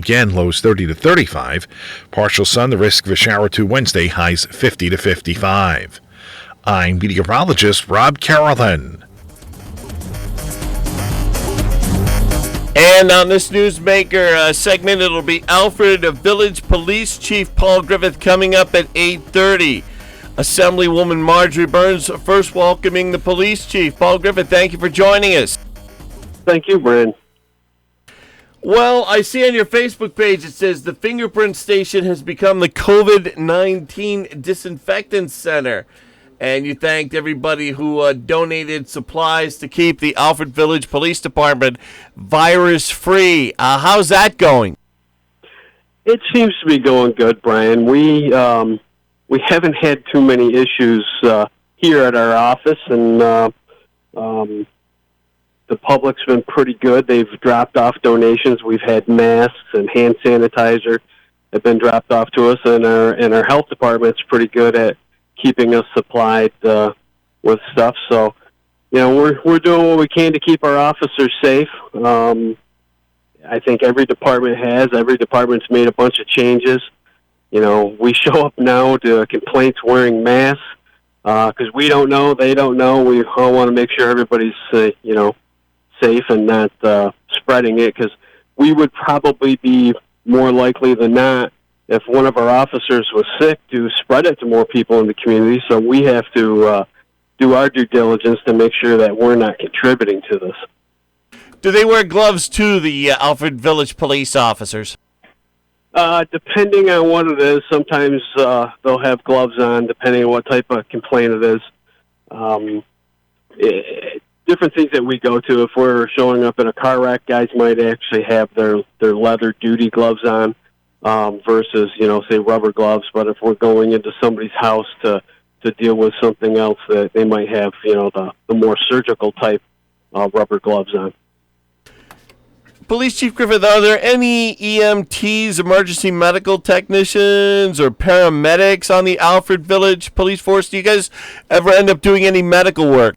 Again, lows 30 to 35. Partial sun, the risk of a shower or two Wednesday, highs 50 to 55. I'm meteorologist Rob Carolyn. And on this Newsmaker segment, it'll be Alfred Village Police Chief Paul Griffith coming up at 8:30. Assemblywoman Marjorie Burns first welcoming the police chief. Paul Griffith, thank you for joining us. Thank you, Brian. Well, I see on your Facebook page it says the fingerprint station has become the COVID-19 disinfectant center. And you thanked everybody who donated supplies to keep the Alfred Village Police Department virus-free. How's that going? It seems to be going good, Brian. We haven't had too many issues here at our office, and the public's been pretty good. They've dropped off donations. We've had masks and hand sanitizer have been dropped off to us, and our health department's pretty good at keeping us supplied with stuff. So, we're doing what we can to keep our officers safe. I think every department's made a bunch of changes. We show up now to complaints wearing masks because we don't know, they don't know. We all want to make sure everybody's safe and not spreading it, because we would probably be more likely than not, if one of our officers was sick, to spread it to more people in the community. So we have to do our due diligence to make sure that we're not contributing to this. Do they wear gloves too, the Alfred Village police officers? Depending on what it is, sometimes they'll have gloves on, depending on what type of complaint it is. Different things that we go to. If we're showing up in a car wreck, guys might actually have their leather duty gloves on versus, say, rubber gloves. But if we're going into somebody's house to deal with something else, that they might have, the more surgical type rubber gloves on. Police Chief Griffith, are there any EMTs, emergency medical technicians, or paramedics on the Alfred Village Police Force? Do you guys ever end up doing any medical work?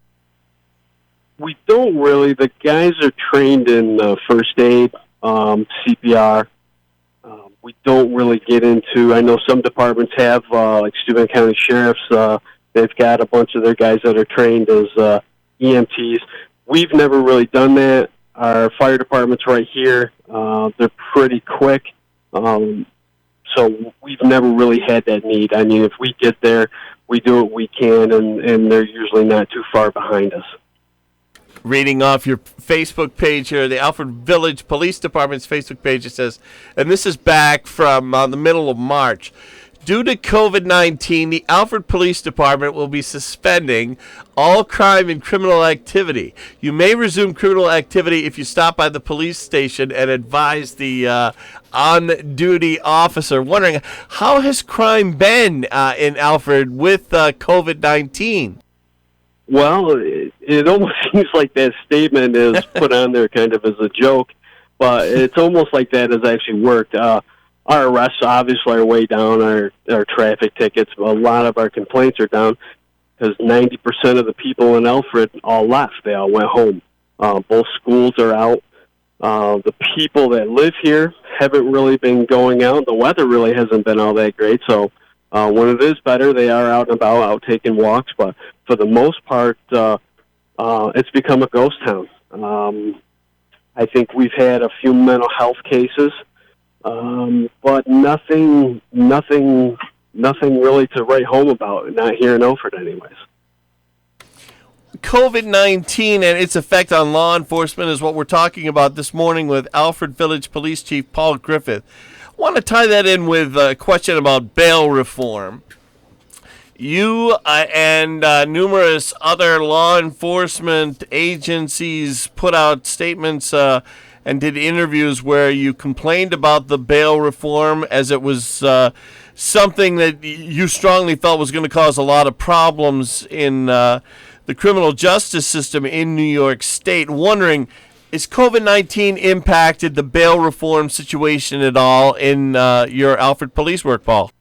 We don't really. The guys are trained in first aid, CPR. We don't really get into, I know some departments have, like Steuben County Sheriffs, they've got a bunch of their guys that are trained as EMTs. We've never really done that. Our fire department's right here. They're pretty quick. So we've never really had that need. I mean, if we get there, we do what we can, and they're usually not too far behind us. Reading off your Facebook page here, the Alfred Village Police Department's Facebook page, it says, and this is back from the middle of March, due to COVID-19, the Alfred Police Department will be suspending all crime and criminal activity. You may resume criminal activity if you stop by the police station and advise the on-duty officer. Wondering, how has crime been in Alfred with COVID-19? Well, it almost seems like that statement is put on there kind of as a joke, but it's almost like that has actually worked. Our arrests obviously are way down, our traffic tickets. A lot of our complaints are down because 90% of the people in Alfred all left. They all went home. Both schools are out. The people that live here haven't really been going out. The weather really hasn't been all that great, so when it is better, they are out and about, out taking walks, but for the most part, it's become a ghost town. I think we've had a few mental health cases, but nothing really to write home about, not here in Alfred anyways. COVID-19 and its effect on law enforcement is what we're talking about this morning with Alfred Village Police Chief Paul Griffith. I want to tie that in with a question about bail reform. You and numerous other law enforcement agencies put out statements and did interviews where you complained about the bail reform as it was something that you strongly felt was going to cause a lot of problems in the criminal justice system in New York State. Wondering, is COVID-19 impacted the bail reform situation at all in your Alfred police work, Paul?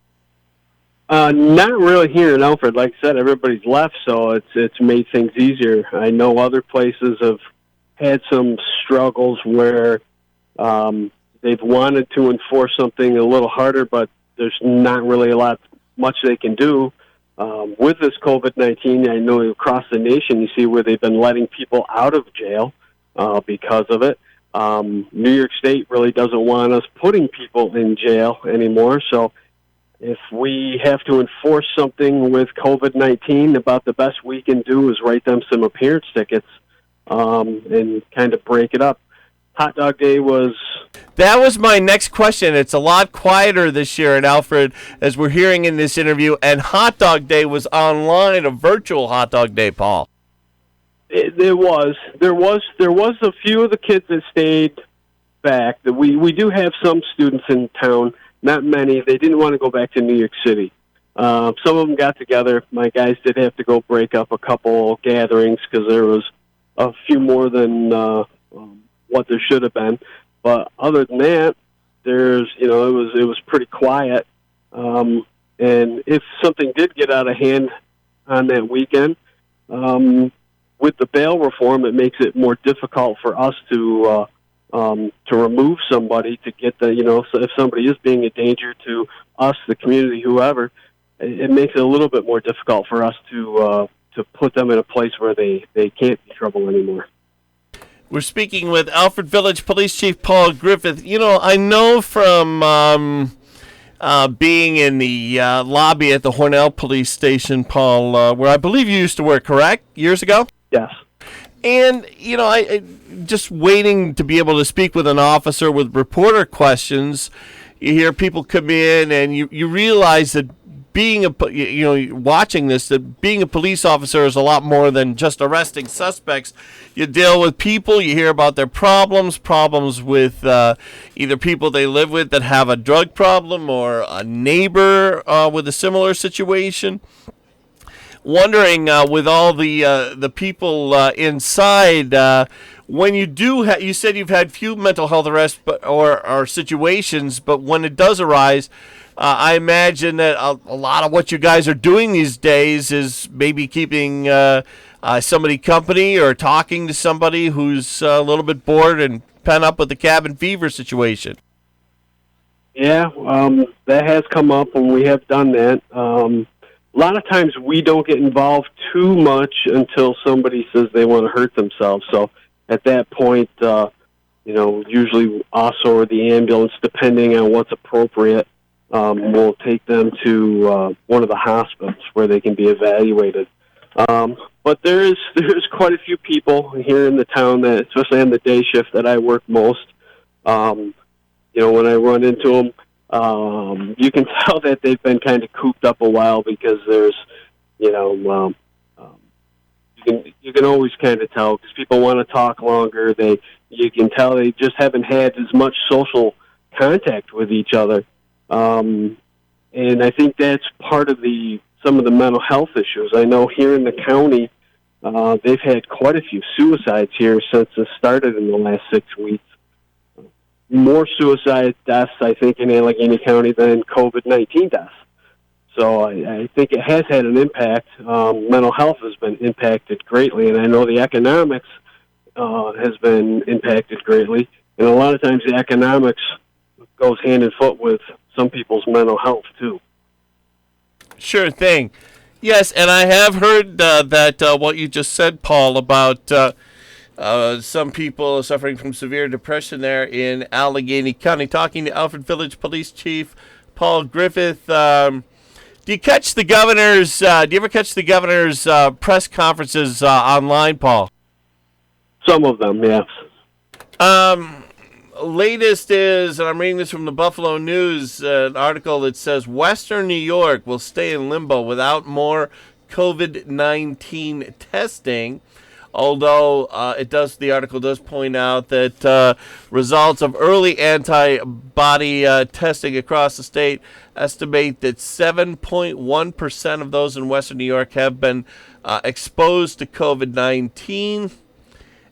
Not really here in Alfred. Like I said, everybody's left, so it's made things easier. I know other places have had some struggles where they've wanted to enforce something a little harder, but there's not really much they can do. With this COVID-19, I know across the nation you see where they've been letting people out of jail because of it. New York State really doesn't want us putting people in jail anymore, so if we have to enforce something with COVID-19, about the best we can do is write them some appearance tickets and kind of break it up. Hot Dog Day was... That was my next question. It's a lot quieter this year in Alfred, as we're hearing in this interview, and Hot Dog Day was online, a virtual Hot Dog Day, Paul. There was a few of the kids that stayed back. We do have some students in town, not many. They didn't want to go back to New York City. Some of them got together. My guys did have to go break up a couple gatherings because there was a few more than what there should have been. But other than that, it was pretty quiet. And if something did get out of hand on that weekend, with the bail reform, it makes it more difficult for us to remove somebody to get so if somebody is being a danger to us, the community, whoever, it makes it a little bit more difficult for us to put them in a place where they can't be trouble anymore. We're speaking with Alfred Village Police Chief Paul Griffith. I know from being in the lobby at the Hornell Police Station, Paul, where I believe you used to work, correct? Years ago? Yes. And, I just waiting to be able to speak with an officer with reporter questions. You hear people come in and you realize that watching this, that being a police officer is a lot more than just arresting suspects. You deal with people, you hear about their problems with either people they live with that have a drug problem or a neighbor with a similar situation. Wondering with all the people inside, when you do, you said you've had few mental health arrests or situations, but when it does arise, I imagine that a lot of what you guys are doing these days is maybe keeping somebody company or talking to somebody who's a little bit bored and pent up with the cabin fever situation. Yeah, that has come up, and we have done that. A lot of times we don't get involved too much until somebody says they want to hurt themselves. So at that point, usually us or the ambulance, depending on what's appropriate, we'll take them to one of the hospitals where they can be evaluated. But there's quite a few people here in the town that, especially on the day shift that I work most, when I run into them, you can tell that they've been kind of cooped up a while because there's, you can always kind of tell because people want to talk longer. You can tell they just haven't had as much social contact with each other. And I think that's part of some of the mental health issues. I know here in the county, they've had quite a few suicides here since it started in the last 6 weeks. More suicide deaths, I think, in Allegheny County than COVID-19 deaths. So I think it has had an impact. Mental health has been impacted greatly, and I know the economics has been impacted greatly. And a lot of times the economics goes hand in foot with some people's mental health, too. Sure thing. Yes, and I have heard that what you just said, Paul, about some people suffering from severe depression there in Allegheny County. Talking to Alfred Village Police Chief Paul Griffith. Do you catch the governor's? Do you ever catch the governor's press conferences online, Paul? Some of them, yes. Latest is, and I'm reading this from the Buffalo News, an article that says Western New York will stay in limbo without more COVID-19 testing. Although the article does point out that results of early antibody testing across the state estimate that 7.1% of those in Western New York have been exposed to COVID-19.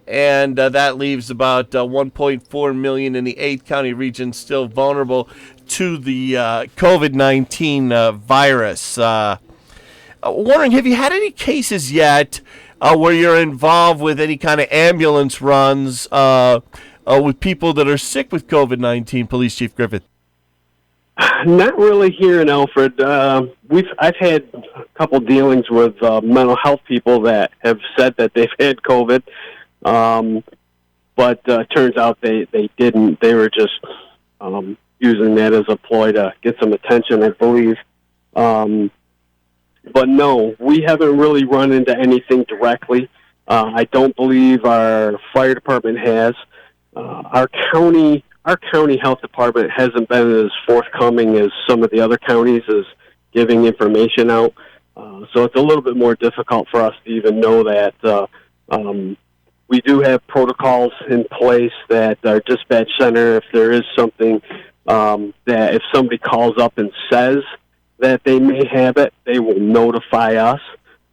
And that leaves about 1.4 million in the 8-county region still vulnerable to the COVID-19 virus. Wondering, have you had any cases yet where you're involved with any kind of ambulance runs with people that are sick with COVID-19, Police Chief Griffith? Not really here in Alfred. I've had a couple dealings with mental health people that have said that they've had COVID, but turns out they didn't. They were just using that as a ploy to get some attention, I believe. But no, we haven't really run into anything directly. I don't believe our fire department has. Our county health department hasn't been as forthcoming as some of the other counties as giving information out. So it's a little bit more difficult for us to even know that. We do have protocols in place that our dispatch center, if there is something that if somebody calls up and says that they may have it, they will notify us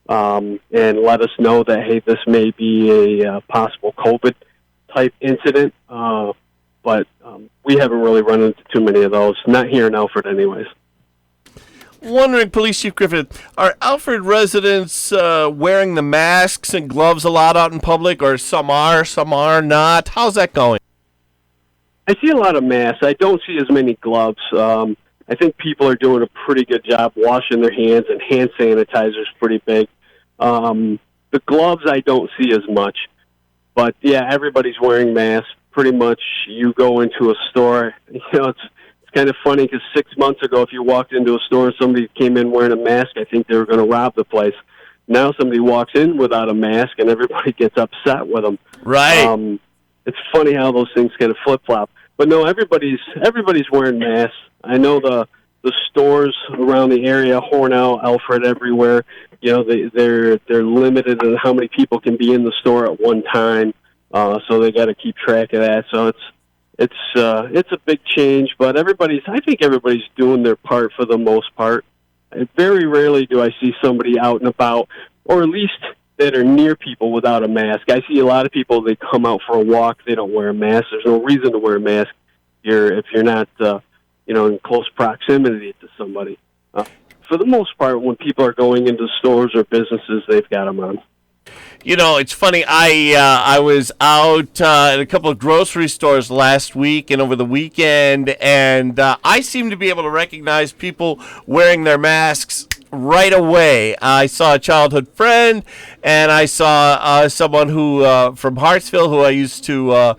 and let us know that, hey, this may be a possible COVID-type incident. But we haven't really run into too many of those, not here in Alfred anyways. Wondering, Police Chief Griffith, are Alfred residents wearing the masks and gloves a lot out in public, or some are not? How's that going? I see a lot of masks. I don't see as many gloves. I think people are doing a pretty good job washing their hands, and hand sanitizer is pretty big. The gloves I don't see as much. But, yeah, everybody's wearing masks. Pretty much you go into a store, it's kind of funny because 6 months ago, if you walked into a store and somebody came in wearing a mask, I think they were going to rob the place. Now somebody walks in without a mask and everybody gets upset with them. Right. It's funny how those things kind of flip-flop. But no, everybody's wearing masks. I know the stores around the area, Hornell, Alfred, everywhere, they're limited in how many people can be in the store at one time. So they got to keep track of that. So it's a big change, but I think everybody's doing their part for the most part. Very rarely do I see somebody out and about, or at least that are near people without a mask. I see a lot of people, they come out for a walk, they don't wear a mask. There's no reason to wear a mask if you're not, in close proximity to somebody. For the most part, when people are going into stores or businesses, they've got them on. It's funny. I was out at a couple of grocery stores last week and over the weekend, and I seem to be able to recognize people wearing their masks right away. I saw a childhood friend, and I saw someone who from Hartsville who I used to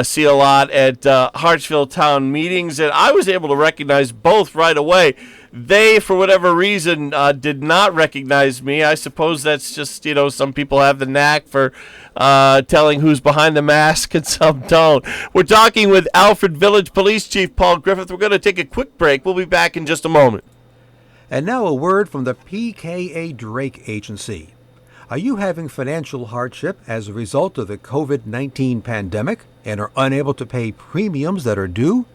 see a lot at Hartsville town meetings, and I was able to recognize both right away. They, for whatever reason, did not recognize me. I suppose that's just, some people have the knack for telling who's behind the mask and some don't. We're talking with Alfred Village Police Chief Paul Griffith. We're going to take a quick break. We'll be back in just a moment. And now a word from the PKA Drake Agency. Are you having financial hardship as a result of the COVID-19 pandemic and are unable to pay premiums that are due?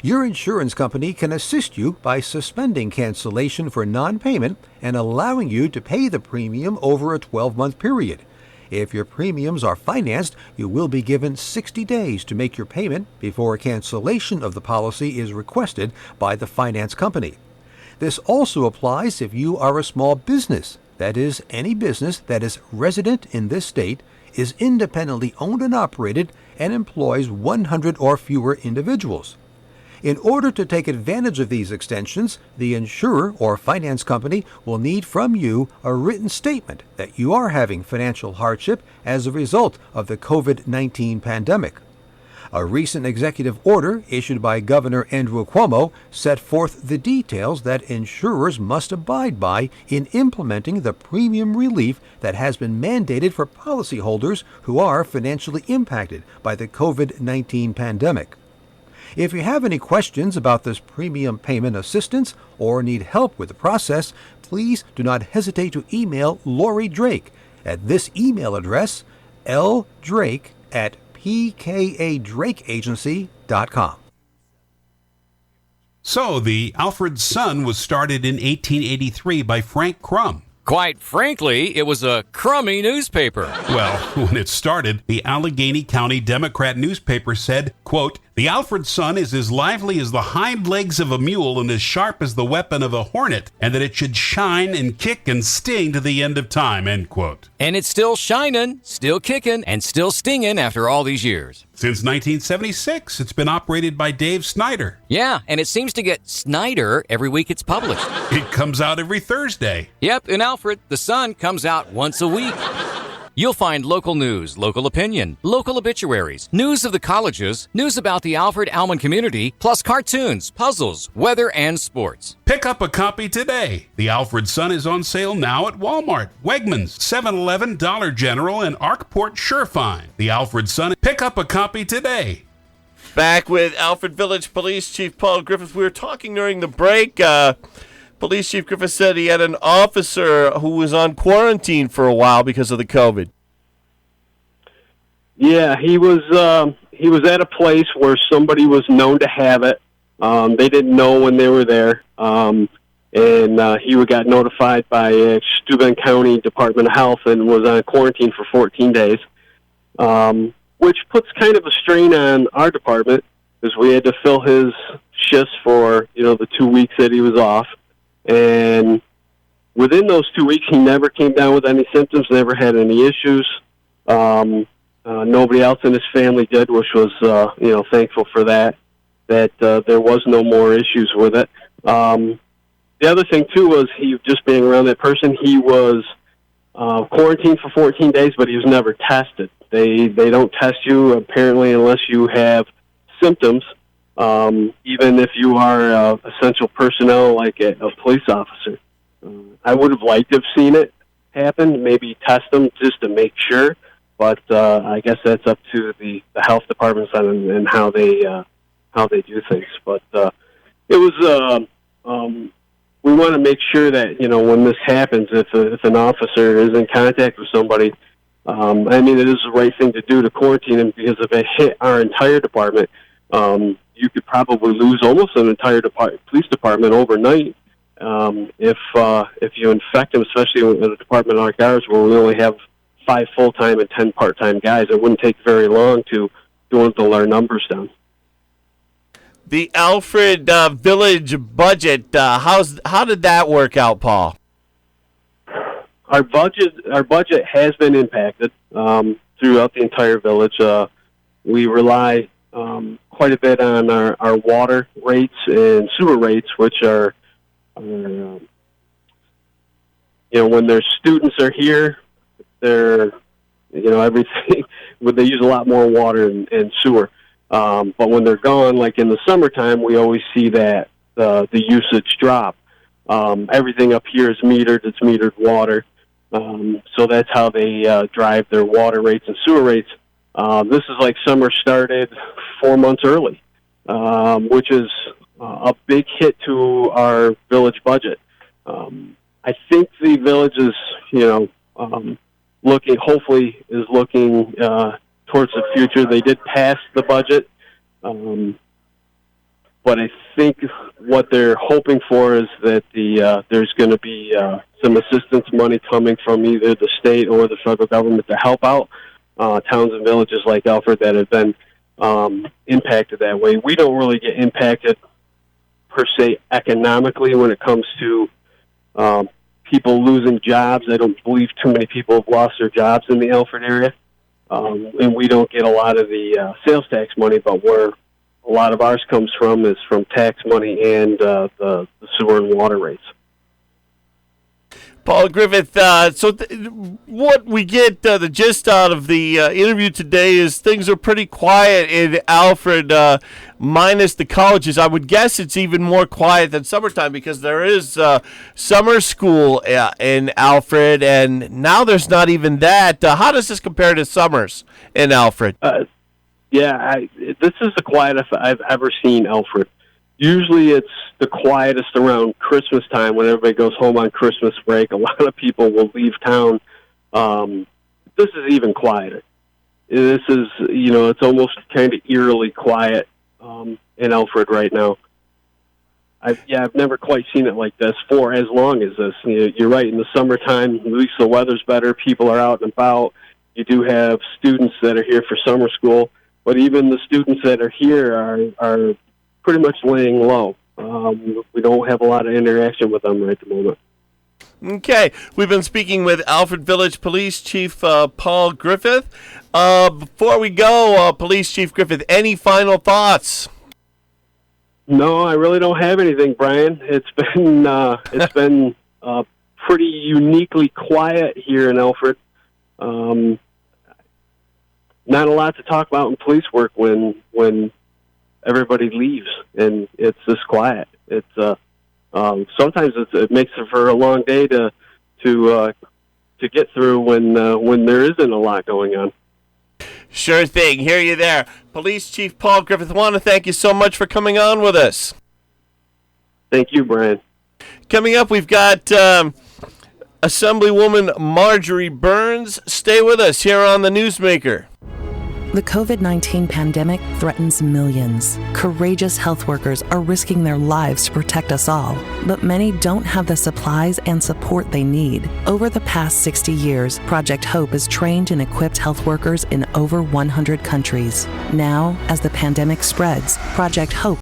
Your insurance company can assist you by suspending cancellation for non-payment and allowing you to pay the premium over a 12-month period. If your premiums are financed, you will be given 60 days to make your payment before a cancellation of the policy is requested by the finance company. This also applies if you are a small business, that is, any business that is resident in this state, is independently owned and operated, and employs 100 or fewer individuals. In order to take advantage of these extensions, the insurer or finance company will need from you a written statement that you are having financial hardship as a result of the COVID-19 pandemic. A recent executive order issued by Governor Andrew Cuomo set forth the details that insurers must abide by in implementing the premium relief that has been mandated for policyholders who are financially impacted by the COVID-19 pandemic. If you have any questions about this premium payment assistance or need help with the process, please do not hesitate to email Lori Drake at this email address, ldrake@pkadrakeagency.com. So, the Alfred Sun was started in 1883 by Frank Crum. Quite frankly, it was a crummy newspaper. Well, when it started, the Allegheny County Democrat newspaper said, quote, The Alfred Sun is as lively as the hind legs of a mule and as sharp as the weapon of a hornet, and that it should shine and kick and sting to the end of time, end quote. And it's still shining, still kicking, and still stinging after all these years. Since 1976, it's been operated by Dave Snyder. Yeah, and it seems to get Snyder every week it's published. It comes out every Thursday. Yep, in Alfred, the Sun comes out once a week. You'll find local news, local opinion, local obituaries, news of the colleges, news about the Alfred Almond community, plus cartoons, puzzles, weather, and sports. Pick up a copy today. The Alfred Sun is on sale now at Walmart, Wegmans, 7-Eleven, Dollar General, and Arkport Surefine. The Alfred Sun. Pick up a copy today. Back with Alfred Village Police Chief Paul Griffith. We were talking during the break. Police Chief Griffith said he had an officer who was on quarantine for a while because of the COVID. Yeah, he was at a place where somebody was known to have it. They didn't know when they were there, and he got notified by Steuben County Department of Health and was on quarantine for 14 days, which puts kind of a strain on our department because we had to fill his shifts for the 2 weeks that he was off. And within those 2 weeks, he never came down with any symptoms, never had any issues. Nobody else in his family did, which was, thankful for that there was no more issues with it. The other thing, too, was he just being around that person. He was quarantined for 14 days, but he was never tested. They don't test you, apparently, unless you have symptoms. Even if you are essential personnel like a police officer. I would have liked to have seen it happen, maybe test them just to make sure, but I guess that's up to the health departments and how they do things. But it was we want to make sure that when this happens, if an officer is in contact with somebody, it is the right thing to do to quarantine him, because if it hit our entire department, you could probably lose almost an entire police department overnight if you infect them, especially in a department like ours where we only have 5 full-time and 10 part-time guys. It wouldn't take very long to dwindle our numbers down. The Alfred Village budget, how did that work out, Paul? Our budget has been impacted throughout the entire village. We rely quite a bit on our water rates and sewer rates, which are, when their students are here, they're, everything, they use a lot more water and sewer. But when they're gone, like in the summertime, we always see that the usage drop. Everything up here is metered. It's metered water. So that's how they drive their water rates and sewer rates. This is like summer started 4 months early, which is a big hit to our village budget. I think the village is, hopefully looking towards the future. They did pass the budget, but I think what they're hoping for is that there's going to be some assistance money coming from either the state or the federal government to help out towns and villages like Alfred that have been impacted that way. We don't really get impacted per se economically when it comes to people losing jobs. I don't believe too many people have lost their jobs in the Alfred area, and we don't get a lot of the sales tax money, but where a lot of ours comes from is from tax money and the sewer and water rates. Paul Griffith, what we get the gist out of the interview today is things are pretty quiet in Alfred, minus the colleges. I would guess it's even more quiet than summertime because there is summer school in Alfred, and now there's not even that. How does this compare to summers in Alfred? This is the quietest I've ever seen Alfred. Usually it's the quietest around Christmas time when everybody goes home on Christmas break. A lot of people will leave town. This is even quieter. This is, it's almost kind of eerily quiet in Alfred right now. I've never quite seen it like this for as long as this. You're right, in the summertime, at least the weather's better. People are out and about. You do have students that are here for summer school. but even the students that are here are pretty much laying low. We don't have a lot of interaction with them right at the moment. Okay, we've been speaking with Alfred Village Police Chief Paul Griffith. Before we go, Police Chief Griffith, any final thoughts? No, I really don't have anything, Brian. It's been pretty uniquely quiet here in Alfred. Not a lot to talk about in police work when everybody leaves and it's this quiet. It's sometimes it makes it for a long day to get through when there isn't a lot going on. Sure thing. Hear you there. Police Chief Paul Griffith, want to thank you so much for coming on with us. Thank you, Brian. Coming up, we've got Assemblywoman Marjorie Burns. Stay with us here on the Newsmaker. The COVID-19 pandemic threatens millions. Courageous health workers are risking their lives to protect us all, but many don't have the supplies and support they need. Over the past 60 years, Project Hope has trained and equipped health workers in over 100 countries. Now, as the pandemic spreads, Project Hope